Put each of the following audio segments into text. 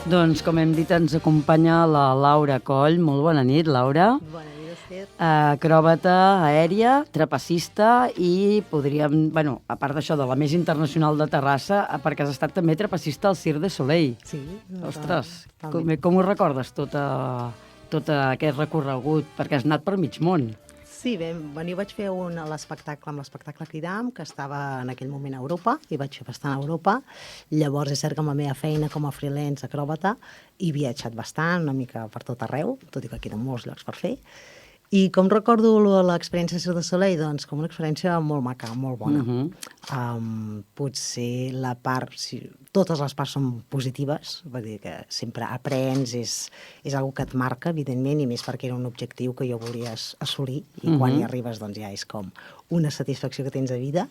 Doncs, com hem dit, ens acompanya la Laura Coll. Molt bona nit, Laura. Bona nit, Esther. Acròbata aèria, trapecista i podríem, bueno, a part d'això, de la més internacional de Terrassa, perquè has estat també trapecista al Cirque du Soleil. Sí. Ostres, també. com ho recordes, tot aquest recorregut? Perquè has anat per mig món. Sí, bé, jo vaig fer l'espectacle amb l'espectacle Cridam, que estava en aquell moment a Europa, i vaig fer bastant a Europa. Llavors és cert que amb la meva feina com a freelance acròbata he viatjat bastant, una mica per tot arreu, tot i que queden molts llocs per fer. I com recordo l'experiència a Cirque du Soleil? Doncs com una experiència molt maca, molt bona. Potser la part... totes les parts són positives, vull dir que sempre aprens, és una que et marca, evidentment, i més perquè era un objectiu que jo volia assolir, i quan hi arribes doncs ja és com una satisfacció que tens de vida.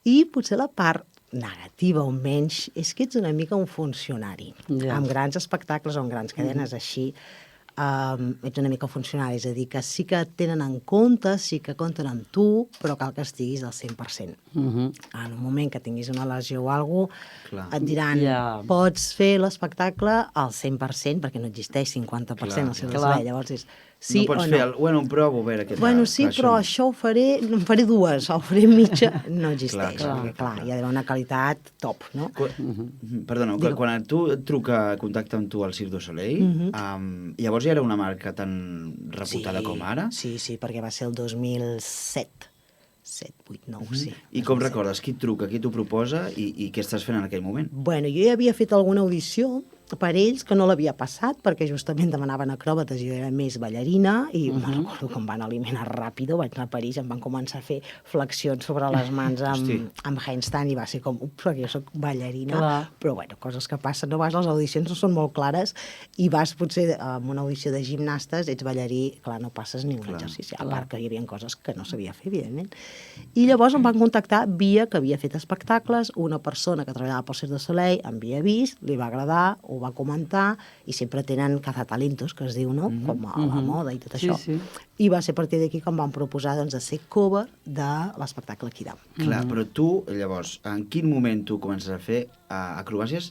I potser la part negativa o menys és que ets una mica un funcionari. Amb grans espectacles o amb grans cadenes així, ets una mica funcionari, és a dir, que sí que et tenen en compte, sí que compten amb tu, però cal que estiguis al 100%. En un moment que tinguis una lesió o alguna cosa, et diran, pots fer l'espectacle al 100%, perquè no existeix 50% al Cirque du Soleil, llavors és sí no pots o fer no. Bueno, provo, a veure què tal. Bueno, sí, però això ho faré, en faré dues, o faré mitja, no existeix, perquè clar, hi ha d'haver una qualitat top, no? Perdona, quan tu et truca, contacta amb tu al Cirque du Soleil, llavors ja era una marca tan reputada com ara? Sí, perquè va ser el 2007. 7, 8, 9, sí. I com recordes? Qui et truca, qui t'ho proposa i què estàs fent en aquell moment? Bueno, jo ja havia fet alguna audició per ells, que no l'havia passat, perquè justament demanaven acròbates i jo era més ballarina, i me'n recordo que em van eliminar ràpid, vaig anar a París, em van començar a fer flexions sobre les mans amb handstand, i va ser com, ups, perquè jo soc ballarina, però bueno, coses que passen, no vas, les audicions no són molt clares, i vas potser en una audició de gimnastes, ets ballarí, clar, no passes ni un exercici, a part que hi havia coses que no sabia fer, evidentment. I llavors em van contactar via que havia fet espectacles, una persona que treballava pel Cirque du Soleil em havia vist, li va agradar, ho va comentar, i sempre tenen cazatalentos, que es diu, no? Com a la moda i tot això. I va ser a partir d'aquí que em van proposar de ser cover de l'espectacle Cridam. Clar, però tu, llavors, en quin moment tu comences a fer acrobàcies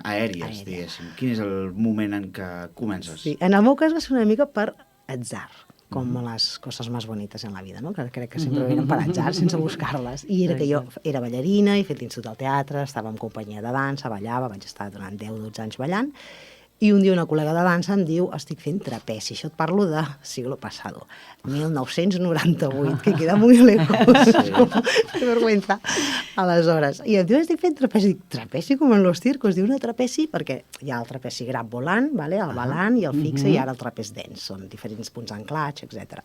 aèries, diguéssim? Quin és el moment en què comences? Sí, en el meu cas va ser una mica per atzar, com les coses més bonites en la vida, no? Que crec que sempre venen per atzar, sense buscar-les. I era que jo era ballarina, he fet l'Institut del Teatre, estava en companyia de dansa, ballava, vaig estar durant 10-12 anys ballant, i un dia una col·lega de dansa em diu, estic fent trapeci, això et parlo de siglo pasado, 1998, que queda muy lejos, que vergüenza, aleshores. I em diu, estic fent trapeci, dic, trapeci com en los circos, diu, no, trapeci, perquè hi ha el trapeci grab volant, el balant i el fixe, i ara el trapez dens, són diferents punts d'anclatge, etc.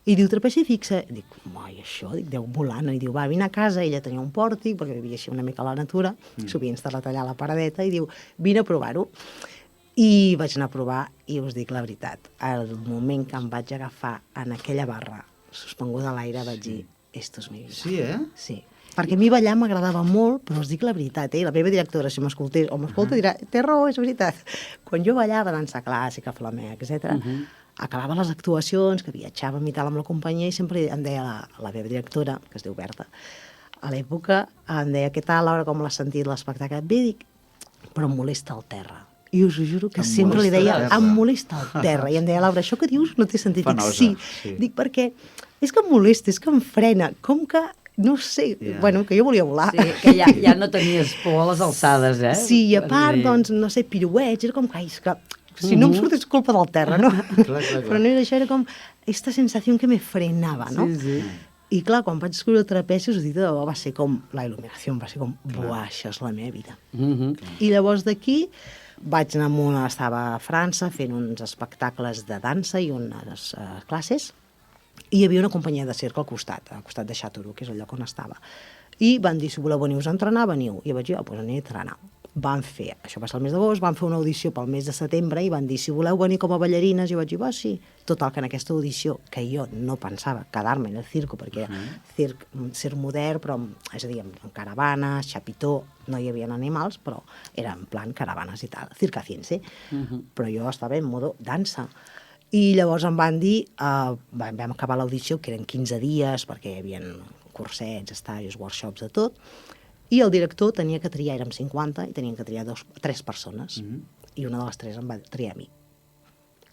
I diu, trapeci fixe, dic, mai, això, dic, deu volar, no? I diu, va, vine a casa, ella tenia un pòrtic, perquè vivia així una mica a la natura, s'havia instal·lat allà a la paradeta, i diu, vine a provar-ho. I vaig anar a provar, i us dic la veritat, el moment que em vaig agafar en aquella barra, suspenguda a l'aire, vaig dir, esto es mi vida. Sí, Sí. Perquè a mi ballar m'agradava molt, però us dic la veritat, la meva directora, si m'escoltés o m'escolta, dirà, té raó, és veritat. Quan jo ballava dansa clàssica, flamenc, etc., acabava les actuacions, que viatjàvem i tal amb la companyia, i sempre em deia la meva directora, que es diu Berta, a l'època em deia, què tal, Laura, com l'has sentit l'espectacle? Bé, dic, però em molesta el terra. I us ho juro que sempre li deia, em molesta el terra. I em deia, Laura, això que dius no té sentit. Dic, sí. Dic, perquè és que em molesta, és que em frena. Com que, no sé, bueno, que jo volia volar. Sí, que ja no tenies por a les alçades, eh? Sí, i a part, doncs, no sé, piruets, era com que, és que si no em surt és culpa del terra, no? Però no era això, era com esta sensació que me frenava, no? Sí. I clar, quan vaig escriure trapeci, us dic, va ser com, la il·luminació va ser com, buah, això és la meva vida. I llavors d'aquí vaig anar estava a França fent uns espectacles de dansa i unes classes, i hi havia una companyia de circ al costat de Châteauroux, que és el lloc on estava. I van dir, si voleu venir-vos a entrenar, veniu. I jo vaig dir, doncs aniré a entrenar. Van fer, això va ser el mes d'agost, van fer una audició pel mes de setembre i van dir, si voleu venir com a ballarines, jo vaig dir, va, sí. Total, que en aquesta audició, que jo no pensava quedar-me en el circo, perquè era circ modern, però, és a dir, amb caravanes, chapitó, no hi havia animals, però era en plan caravanes i tal, circaciense. Però jo estava en modo dansa. I llavors em van dir, vam acabar l'audició, que eren 15 dies, perquè hi havia cursets, estajos, workshops, de tot, I el director tenia que triar, érem 50, i tenien que triar 3 persones. I una de les 3 em va triar a mi.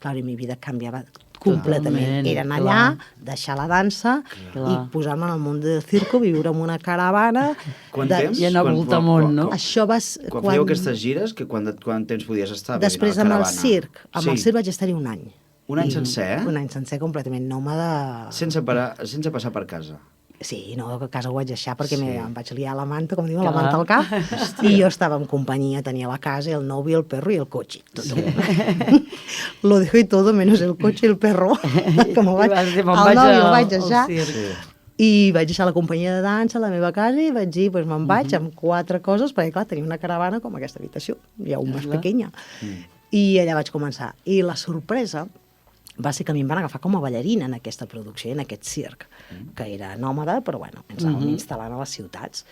Clar, i mi vida canviava completament. Totalment, Era anar allà, deixar la dansa i posar-me en el món del circo, viure en una caravana. Quant temps? I anar a voltamunt, no? Això va... Quan fèieu aquestes gires, quant temps podies estar? Després amb el circ. Amb el circ vaig estar-hi un any. Un any sencer, eh? Un any sencer, completament nòmada. Sense passar per casa. Sí, no, a casa ho vaig deixar perquè em vaig liar la manta, com diuen, la manta al cap, i jo estava en companyia, tenia la casa, el novi, el perro i el cotxe. Lo dejo y todo, menos el cotxe i el perro. Com el novi el vaig deixar. I vaig deixar la companyia de dansa a la meva casa i vaig dir, doncs me'n vaig amb 4 coses, perquè clar, tenia una caravana com aquesta habitació, i aún més pequeña. I allà vaig començar. I la sorpresa va ser que a mi em van agafar com a ballarina en aquesta producció, en aquest circ, que era nòmada, però bueno, ens anàvem instal·lant a les ciutats.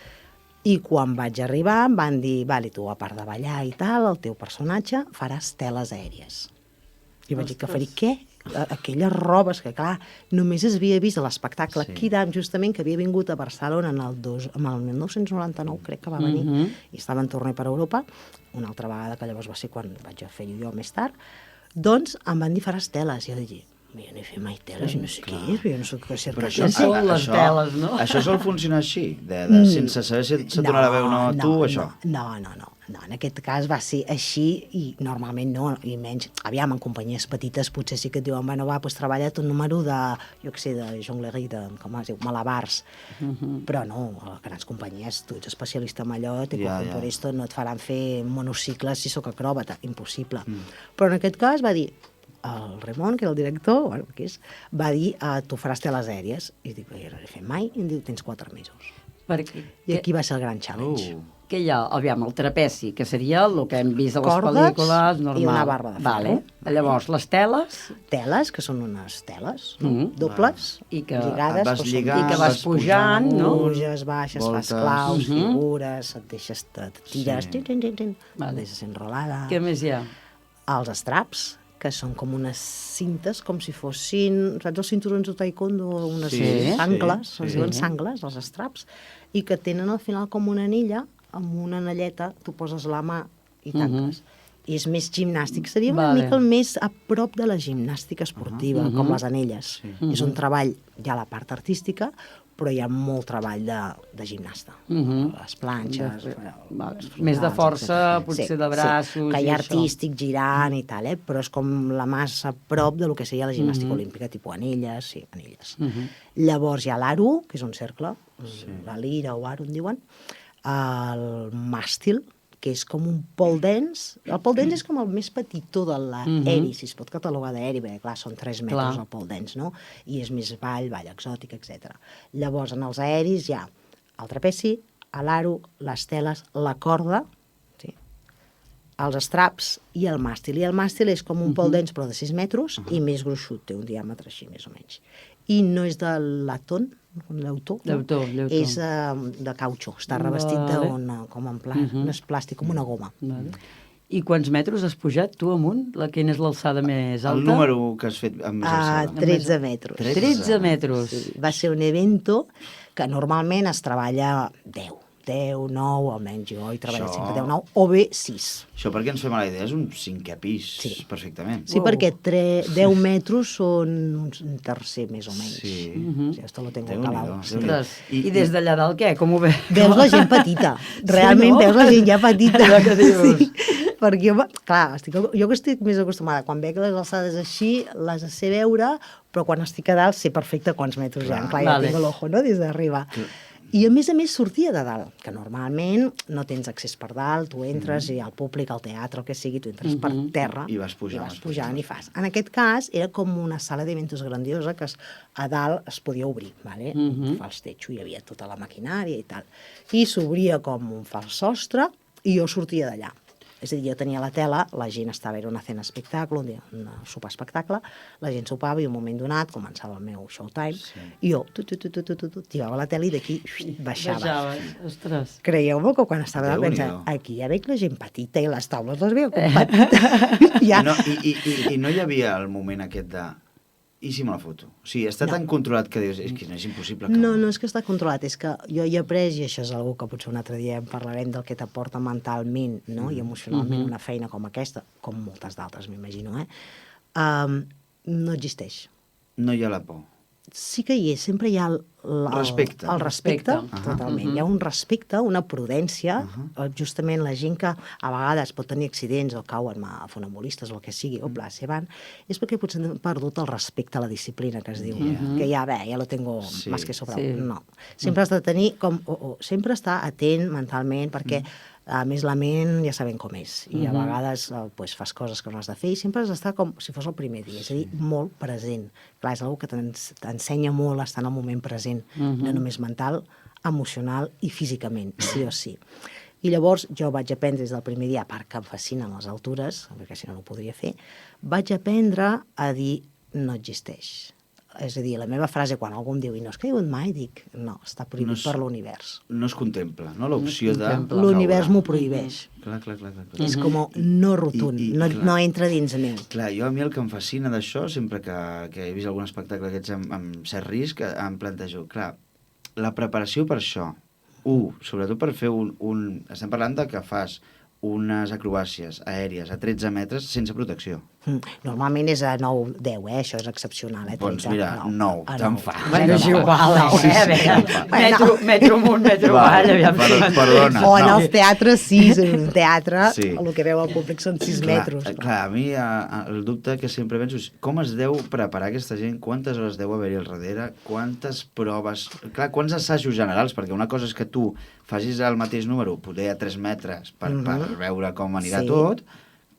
I quan vaig arribar em van dir, vale, tu a part de ballar i tal, el teu personatge faràs teles aèries. I vaig dir que faria què? Aquelles robes que, clar, només es havia vist a l'espectacle Kidam, justament, que havia vingut a Barcelona en el 1999, crec que va venir, i estava en torner per Europa, una altra vegada, que llavors va ser quan vaig fer jo més tard. Doncs em van dir faràs teles, i jo dic, jo no he fet mai teles, no sé què és, jo no sé què ser. Però són les teles, no? Això sol funcionar així, sense saber si et donarà veu o no a tu, això? No, en aquest cas va ser així i normalment no, i menys, aviam, en companyies petites potser sí que et diuen, bueno, va, doncs treballa un número de, jo què sé, de jonglerie, de, com es diu, malabars, però no, a grans companyies, tu ets especialista en allò, comporista, no et faran fer monocicles si sóc acròbata, impossible. Però en aquest cas va dir, el Ramon, que era el director, bueno, que és, va dir, tu faràs teles aèries. I dic, jo no l'he fet mai, i em diu, tens 4 mesos. I aquí va ser el gran challenge. Què hi ha? Aviam, el trapeci, que seria el que hem vist a les Cordes pel·lícules, normal. I una barra de ferro. Llavors, les teles... Teles, que són unes teles, dobles, lligades. Vas lligar, i que vas pujant, no? Puges, baixes, fas claus, figures, et deixes, et tires, deixes enrolada. Què més hi ha? Els straps, que són com unes cintes, com si fossin, saps els cinturons de taekwondo, unes sangles, es diuen sangles, els straps, i que tenen al final com una anella, amb una anelleta, tu poses la mà i tanques. I és més gimnàstic, seria una mica el més a prop de la gimnàstica esportiva, com les anelles. És un treball, ja la part artística, però hi ha molt treball de gimnasta. Les planxes... Més de força, potser de braços... Que hi ha artístic, girant i tal, però és com la massa a prop del que seria la gimnàstica olímpica, tipus anelles, sí, anelles. Llavors hi ha l'aro, que és un cercle, la lira o aro, en diuen, el màstil, que és com un pole dance. El pole dance és com el més petitó de l'aeri, si es pot catalogar d'aeri, perquè clar, són 3 metres el pole dance, no? I és més ball exòtic, etc. Llavors, en els aeris hi ha el trapeci, l'aro, les teles, la corda, els straps i el màstil. I el màstil és com un pole dance, però de 6 metres, i més gruixut, té un diàmetre així, més o menys. I no és de latón, Lleutó. És de cautxó, està revestit com en plàstic, no és plàstic, com una goma. I quants metres has pujat tu amunt? Quina és l'alçada més alta? El número que has fet amb més alçada. 13 metres. 13 metres. Va ser un evento que normalment es treballa 10, 9, almenys jo he treballat sempre 10, 9, o bé 6. Això perquè ens fem la idea, és un 5è pis, perfectament. Sí, perquè 10 metres són un tercer, més o menys. Sí. Esto lo tengo calado. I des d'allà dalt què? Com ho veus? Veus la gent petita. Realment veus la gent ja petita. Perquè jo, clar, jo que estic més acostumada, quan veig les alçades així, les sé veure, però quan estic a dalt sé perfecte quants metres hi ha. Clar, ja tinc l'ojo, no?, des d'arriba. I a més sortia de dalt, que normalment no tens accés per dalt, tu entres i al públic, al teatre, el que sigui, tu entres per terra i vas pujant i fas. En aquest cas era com una sala d'eventos grandiosa que a dalt es podia obrir, vale? Un fals techo, hi havia tota la maquinària i tal. I s'obria com un fals sostre i jo sortia d'allà. És a dir, jo tenia la tela, la gent estava, era una cena espectacle, un sopar espectacle, la gent sopava i un moment donat començava el meu showtime, i jo tirava la tela i d'aquí baixava. Ostres. Creieu-me que quan estava dalt pensava, aquí ja veig la gent petita i les taules les veig com petites. I no hi havia el moment aquest de I si me la foto? O sigui, està tan controlat que dius, és que no és impossible. No, no és que està controlat, és que jo hi he après, i això és una que potser un altre dia en parlarem, del que t'aporta mentalment, no? I emocionalment una feina com aquesta, com moltes d'altres, m'imagino, no existeix. No hi ha la por. Sí que hi és, sempre hi ha Respecte. el respecte, Respecte. totalment. Hi ha un respecte, una prudència, justament la gent que a vegades pot tenir accidents o cauen a funambulistes o el que sigui, o se van, és perquè potser han perdut el respecte a la disciplina que es diu, que ja lo tengo más que sobrado. Sí. No. Sempre has de tenir sempre estar atent mentalment, perquè a més la ment ja sabem com és, i a vegades fas coses que no has de fer, i sempre has d'estar com si fos el primer dia, és a dir, molt present. Clar, és una que t'ensenya molt a estar en el moment present, no només mental, emocional i físicament, sí o sí. I llavors jo vaig aprendre des del primer dia, a part que em fascinen les altures, perquè si no no ho podria fer, vaig aprendre a dir no existeix. És a dir, la meva frase, quan algú em diu i no has caigut mai, dic, no, està prohibit per l'univers. No es contempla, no? L'opció de... L'univers m'ho prohibeix. Clar. És com no rotund, no entra dins meu. Clar, jo a mi el que em fascina d'això, sempre que he vist algun espectacle d'aquests amb cert risc, em plantejo, clar, la preparació per això, sobretot per fer estem parlant de que fas unes acrobàcies aèries a 13 metres sense protecció. Normalment és a 9-10, això és excepcional. Doncs mira, 9, te'n fa. Bueno, és igual, a veure, metro amunt, metro avall, aviam. Perdona. O en els teatres, sí, en un teatre, el que veu el públic són 6 metres. Clar, a mi el dubte que sempre penso és com es deu preparar aquesta gent, quantes hores deu haver-hi al darrere, quantes proves... Clar, quants assajos generals, perquè una cosa és que tu facis el mateix número, poder a 3 metres, per veure com anirà tot,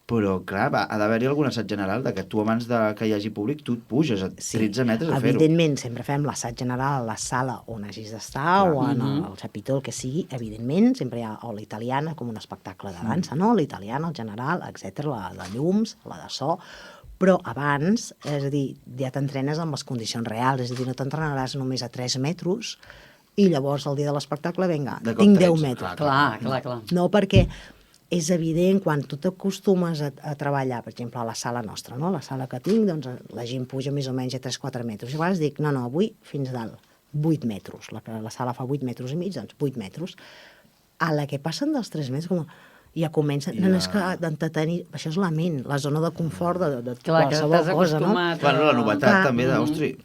però, clar, ha d'haver-hi algun assaig general de que tu, abans que hi hagi públic, tu et puges a 13 metres a fer-ho. Evidentment, sempre fem l'assaig general a la sala on hagis d'estar, o en el chapitó, el que sigui, evidentment, sempre hi ha o l'italiana, com un espectacle de dansa, no? L'italiana, el general, etc, la de llums, la de so, però abans, és a dir, ja t'entrenes amb les condicions reals, és a dir, no t'entrenaràs només a 3 metres, i llavors el dia de l'espectacle, vinga, tinc 10 metres. Clar. No, perquè és evident, quan tu t'acostumes a treballar, per exemple, a la sala nostra, no? La sala que tinc, doncs la gent puja més o menys a 3-4 metres. I a vegades dic, no, avui fins dalt, 8 metres. La sala fa 8 metres i mig, doncs 8 metres. A la que passen dels 3 metres, com ja comencen... No, és que d'entretenir... Això és la ment, la zona de confort de qualsevol cosa, no? Bueno, la novetat també d'Austri.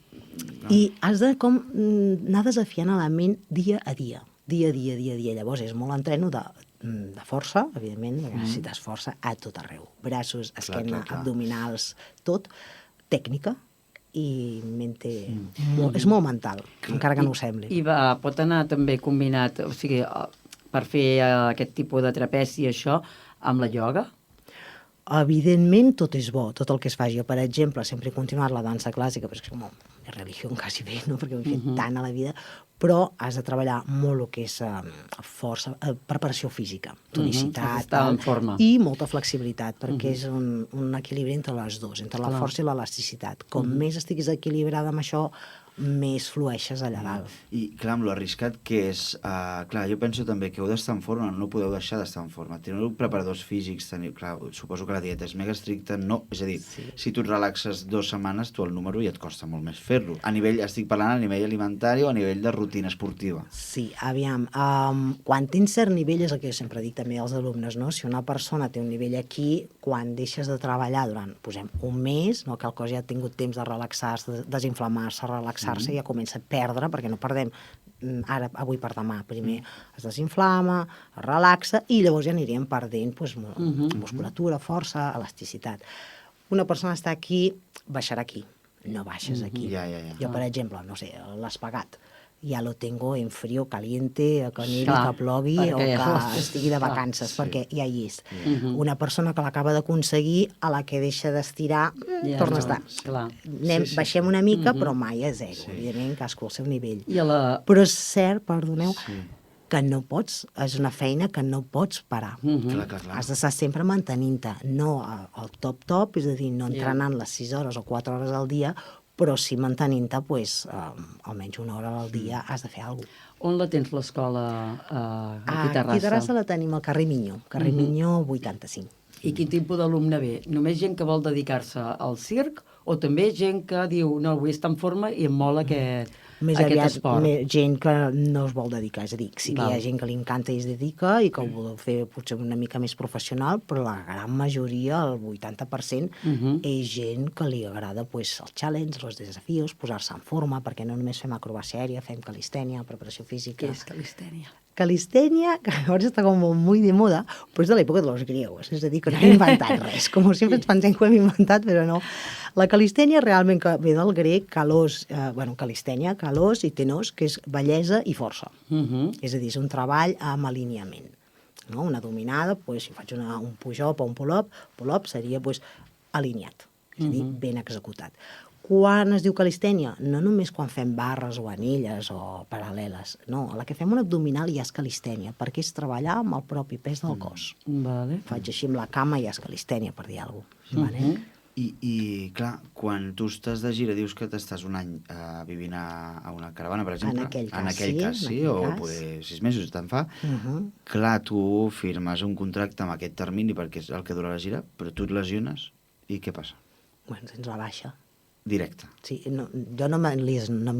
I has de com anar desafiant a la ment dia a dia. Dia a dia. Llavors és molt entreno de força, evidentment, perquè necessites força a tot arreu. Braços, esquena, abdominals, tot. Tècnica i mente... És molt mental, encara que no ho sembli. I pot anar també combinat, o sigui, per fer aquest tipus de trapezi i això, amb la ioga? Evidentment, tot és bo, tot el que es faci. Jo, per exemple, sempre he continuat la dansa clàssica, però és com és religió quasi bé, no? Perquè ho he fet tant a la vida, però has de treballar molt el que és força, preparació física, tonicitat, i molta flexibilitat, perquè és un equilibri entre les dues, entre la força i l'elasticitat. Com més estiguis equilibrada amb això, més flueixes allà dalt. I, clar, amb lo arriscat que és... clar, jo penso també que heu d'estar en forma, no podeu deixar d'estar en forma. Teniu preparadors físics, clar, suposo que la dieta és mega estricta, no, és a dir, si tu et relaxes 2 setmanes, tu el número ja et costa molt més fer-lo. Estic parlant a nivell alimentari o a nivell de rutina esportiva. Sí, aviam, quan tens cert nivell, és el que jo sempre dic també als alumnes, no? Si una persona té un nivell aquí, quan deixes de treballar durant, posem, un mes, no? Que el cos ja ha tingut temps de relaxar-se, desinflamar-se, relaxar-se, ja comença a perdre, perquè no perdem avui per demà. Primer es desinflama, es relaxa, i llavors ja aniríem perdent musculatura, força, elasticitat. Una persona està aquí, baixarà aquí, no baixes aquí. Jo, per exemple, no sé, l'espagat, ja lo tengo en frío, caliente, que niri, que plogui o que estigui de vacances, perquè ja hi és. Una persona que l'acaba d'aconseguir, a la que deixa d'estirar, torna a estar. Baixem una mica, però mai a zero. Evidentment, cadascú al seu nivell. Però és cert, perdoneu, que no pots, és una feina que no pots parar. Has d'estar sempre mantenint-te, no al top, és a dir, no entrenant les 6 hores o 4 hores al dia, però sí mantenint-te, almenys 1 hora al dia has de fer alguna cosa. On la tens, l'escola, aquí a Terrassa? Aquí a Terrassa la tenim al carrer Minyó, carrer Minyó 85. I quin tipus d'alumne ve? Només gent que vol dedicar-se al circ o també gent que diu no, vull estar en forma i em mola aquest esport? Gent que no es vol dedicar, és a dir, sí que hi ha Val. gent que li encanta i es dedica i que ho vol fer potser una mica més professional, però la gran majoria, el 80%, és gent que li agrada pues, el challenge, els desafios, posar-se en forma, perquè no només fem acrobàcia aèria, fem calistènia, preparació física. Què és calistènia? Calistènia, que llavors està com molt de moda, però és de l'època de los griegos, és a dir, que no hem inventat res, com sempre ens pensem que ho hem inventat, però no. La calistènia realment que ve del grec calós, calistènia, calós i tenos, que és bellesa i força. És a dir, és un treball amb alineament. No? Una dominada, pues, si faig un push-up o un pull-up seria pues, alineat, és a dir, ben executat. Quan es diu calistènia? No només quan fem barres o anelles o paral·leles, no, a la que fem un abdominal ja és calistènia, perquè és treballar amb el propi pes del cos. Vale. Faig així amb la cama i ja és calistènia, per dir alguna cosa. Vale? I, clar, quan tu estàs de gira, dius que t'estàs un any vivint a una caravana, per exemple. En aquell cas, sí, o poder 6 mesos, te'n fa. Clar, tu firmes un contracte amb aquest termini perquè és el que dura la gira, però tu et lesiones i què passa? Bueno, tens la baixa. Directe. Sí, no, jo no m'he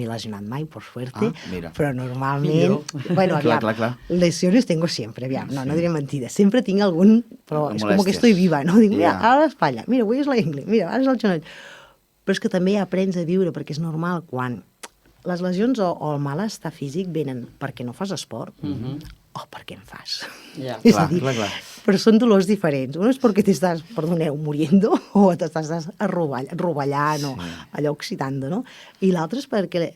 lesionat mai, por suerte, mira. però normalment... Bueno, aviam, clar. lesiones tengo siempre, aviam, no diré mentida. Sempre tinc algun... Però és com que Molèsties. estoy viva, no? Dic, mira, ara l'espatlla, mira, avui és la ingle, mira, ara és el genoll. Però és que també aprens a viure, perquè és normal quan les lesions o el malestar físic venen perquè no fas esport o perquè en fas. Ja. És a dir, Clar. però són dolors diferents. Uno és perquè t'estàs, perdoneu, muriendo o t'estàs rovellant o allò oxidando, no? I l'altre és perquè,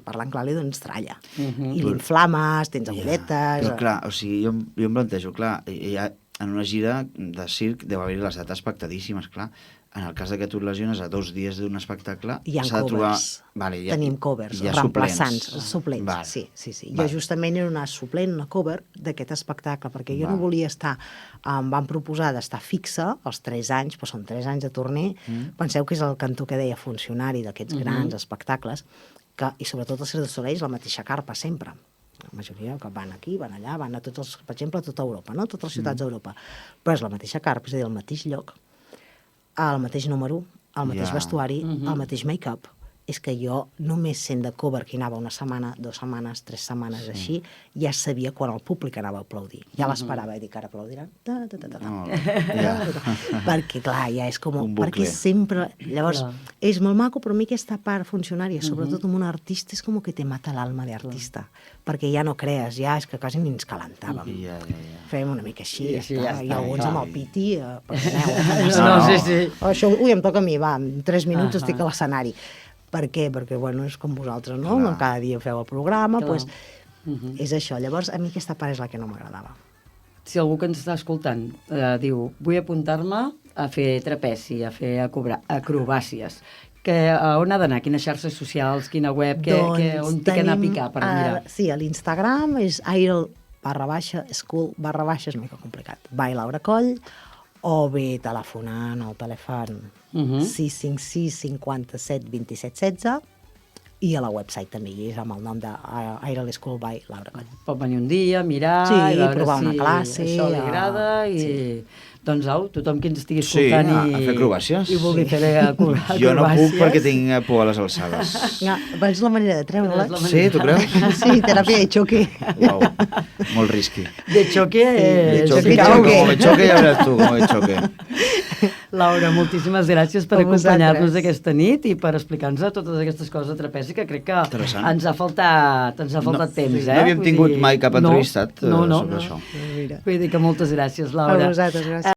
parlant clar, li dones tralla. I l'inflames, tens agulletes... Però clar, o sigui, jo em plantejo, clar, en una gira de circ deu haver-hi les dates pactadíssimes, clar. En el cas que tu et lesiones a 2 dies d'un espectacle... Hi ha s'ha de trobar... covers. Tenim covers, hi ha reemplaçants, suplents. Vale. Sí. Jo justament era una suplent, una cover d'aquest espectacle, perquè jo no volia estar... Em van proposar d'estar fixa els 3 anys, però són 3 anys de torner. Penseu que és el cantó que deia funcionari d'aquests grans espectacles, i sobretot el Cirque du Soleil és la mateixa carpa sempre. La majoria que van aquí, van allà, van a tots els, per exemple, a tota Europa, no? Totes les ciutats d'Europa. Però és la mateixa carpa, és a dir, el mateix lloc, el mateix número, el mateix vestuari, el mateix make-up. És que jo, només sent de cover, que hi anava una setmana, 2 setmanes, 3 setmanes, així, ja sabia quan el públic anava a aplaudir. Ja l'esperava, i dic, ara aplaudiran. Perquè, clar, ja és com... Perquè sempre... Llavors, és molt maco, però a mi aquesta part funcionària, sobretot amb un artista, és com que te mata l'alma d'artista. Perquè ja no crees, ja és que quasi ni ens calentàvem. Fèiem una mica així, i alguns amb el piti, perdoneu. Sí. Això, ui, em toca a mi, va, en 3 minuts estic a l'escenari. Per què? Perquè, bueno, és com vosaltres, no? Cada dia feu el programa, doncs és això. Llavors, a mi aquesta part és la que no m'agradava. Si algú que ens està escoltant diu, vull apuntar-me a fer trapeci, a fer acrobàcies, on ha d'anar? Quines xarxes socials, quina web, on té que anar a picar per mirar? Sí, a l'Instagram és airel_school, / és mica complicat. Laura Coll, o bé telefonant al telèfon 656 57 27 16 i a la website també hi és amb el nom de Airel School by Laura Coll. Pot venir un dia, mirar, i veure provar una classe, això li agrada i... Doncs au, tothom que ens estigui escoltant a fer acrobàcies. i vulgui fer acrobàcies. Jo no puc perquè tinc por a les alçades. És la manera de treure-la. Sí, tu creus? Sí, teràpia de xoque. Uau, molt risky. De xoque... De xoque, com de xoque, ja veuràs tu, com de xoque. Laura, moltíssimes gràcies per acompanyar-nos aquesta nit i per explicar-nos totes aquestes coses de trapezi, que crec que ens ha faltat temps. No havíem tingut mai cap entrevistat sobre això. Vull dir que moltes gràcies, Laura. A vosaltres, gràcies.